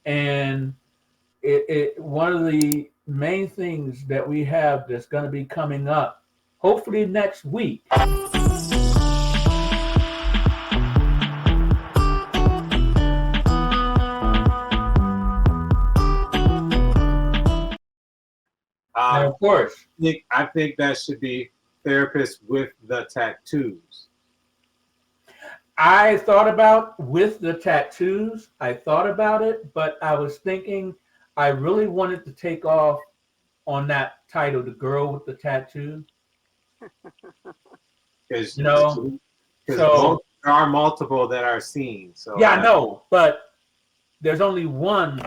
And one of the main things that we have that's going to be coming up, hopefully next week, now Um, of course, I think that should be therapists with the tattoos. I thought about with the tattoos, I thought about it, but I was thinking I really wanted to take off on that title, The Girl with the Tattoo, Because you know? So, there are multiple that are seen. So yeah, I know, but there's only one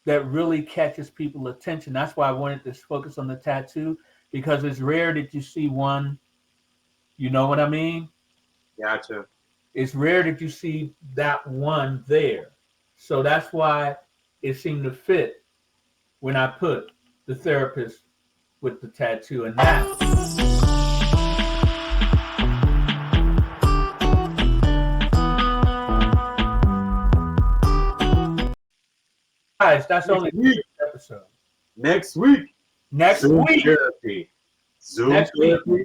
that really catches people's attention. That's why I wanted to focus on the tattoo because it's rare that you see one, you know what I mean? gotcha. It's rare that you see that one there. So that's why it seemed to fit when I put the therapist with the tattoo. And that, guys, that's Next only week, the episode. next week, Next Zoom week, therapy, Zoom next week. therapy,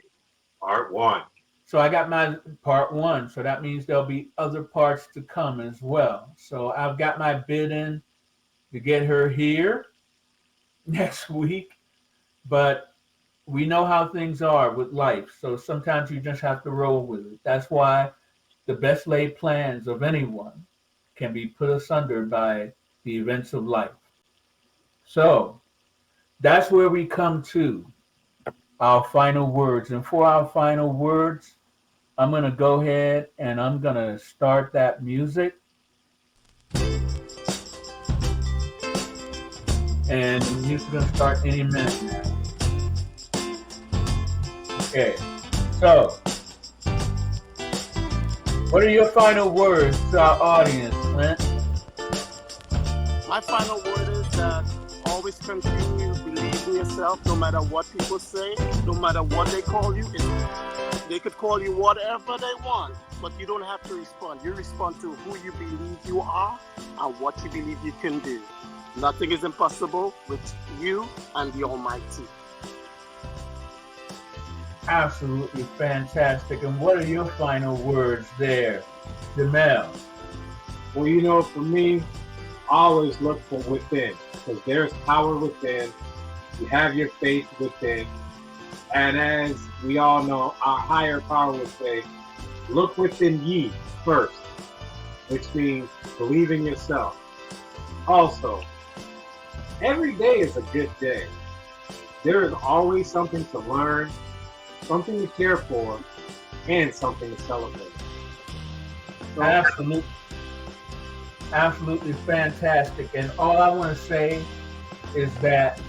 part one. So I got my part one. So that means there'll be other parts to come as well. So I've got my bid in to get her here next week. But we know how things are with life. So sometimes you just have to roll with it. That's why the best laid plans of anyone can be put asunder by the events of life. So that's where we come to our final words. And for our final words, I'm going to go ahead and I'm going to start that music. And the music's going to start any minute now. Okay. So, what are your final words to our audience, Clint? My final word is that always continue to believe in yourself, no matter what people say, no matter what they call you. They could call you whatever they want, but you don't have to respond. You respond to who you believe you are and what you believe you can do. Nothing is impossible with you and the Almighty. Absolutely fantastic. And what are your final words there, Jamel? Well, for me, always look for within, because there's power within. You have your faith within. And as we all know, our higher power would say, look within ye first, which means believe in yourself. Also, every day is a good day. There is always something to learn, something to care for, and something to celebrate. So, Absolutely fantastic. And all I want to say is that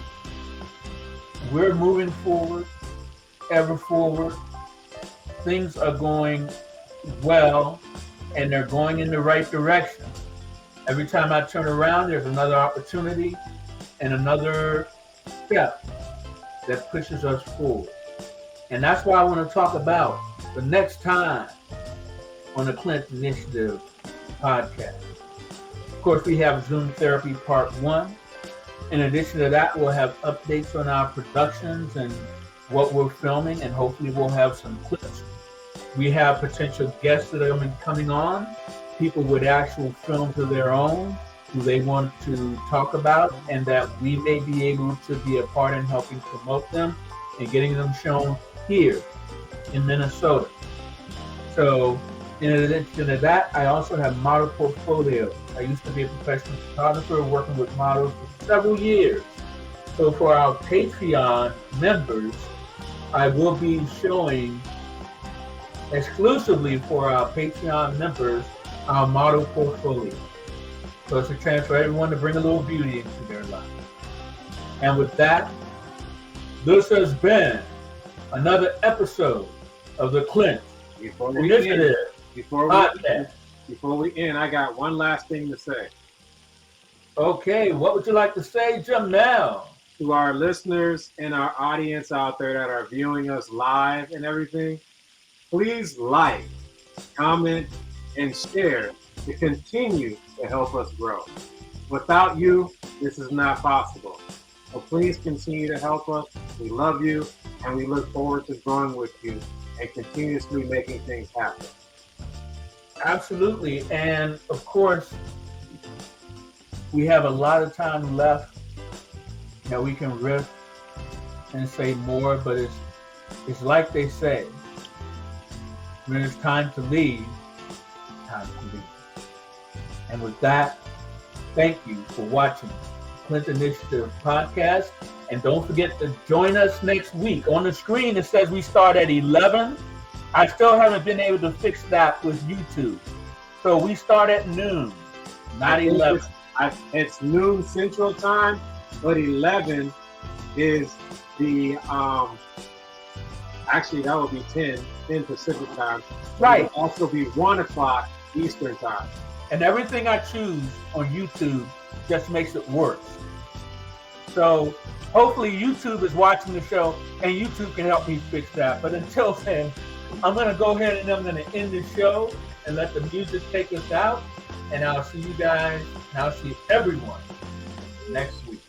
we're moving forward, ever forward. Things are going well, and they're going in the right direction. Every time I turn around, there's another opportunity and another step that pushes us forward. And that's why I want to talk about the next time on the Clint Initiative podcast. Of course, we have Zoom Therapy Part 1. In addition to that, we'll have updates on our productions and what we're filming, and hopefully we'll have some clips. We have potential guests that are coming on, people with actual films of their own who they want to talk about, and that we may be able to be a part in helping promote them and getting them shown here in Minnesota. So in addition to that, I also have model portfolios. I used to be a professional photographer working with models for several years. So for our Patreon members, I will be showing exclusively for our Patreon members our model portfolio. So it's a chance for everyone to bring a little beauty into their life. And with that, this has been another episode of the Clint Initiative podcast. Before we end, I got one last thing to say. Okay, what would you like to say, Jamel? To our listeners and our audience out there that are viewing us live and everything, please like, comment, and share to continue to help us grow. Without you, this is not possible. So please continue to help us. We love you, and we look forward to growing with you and continuously making things happen. Absolutely. And of course, we have a lot of time left that we can riff and say more, but it's like they say, when it's time to leave, time to leave. And with that, thank you for watching the Clint Initiative podcast. And don't forget to join us next week. On the screen, it says we start at 11. I still haven't been able to fix that with YouTube. So we start at noon, not 11. It's noon Central Time, but 11 is the, actually that would be 10 Pacific Time. Right. It would also be 1 o'clock Eastern Time. And everything I choose on YouTube just makes it worse. So hopefully YouTube is watching the show and YouTube can help me fix that. But until then, I'm going to go ahead and I'm going to end the show and let the music take us out. And I'll see you guys, and I'll see everyone next week.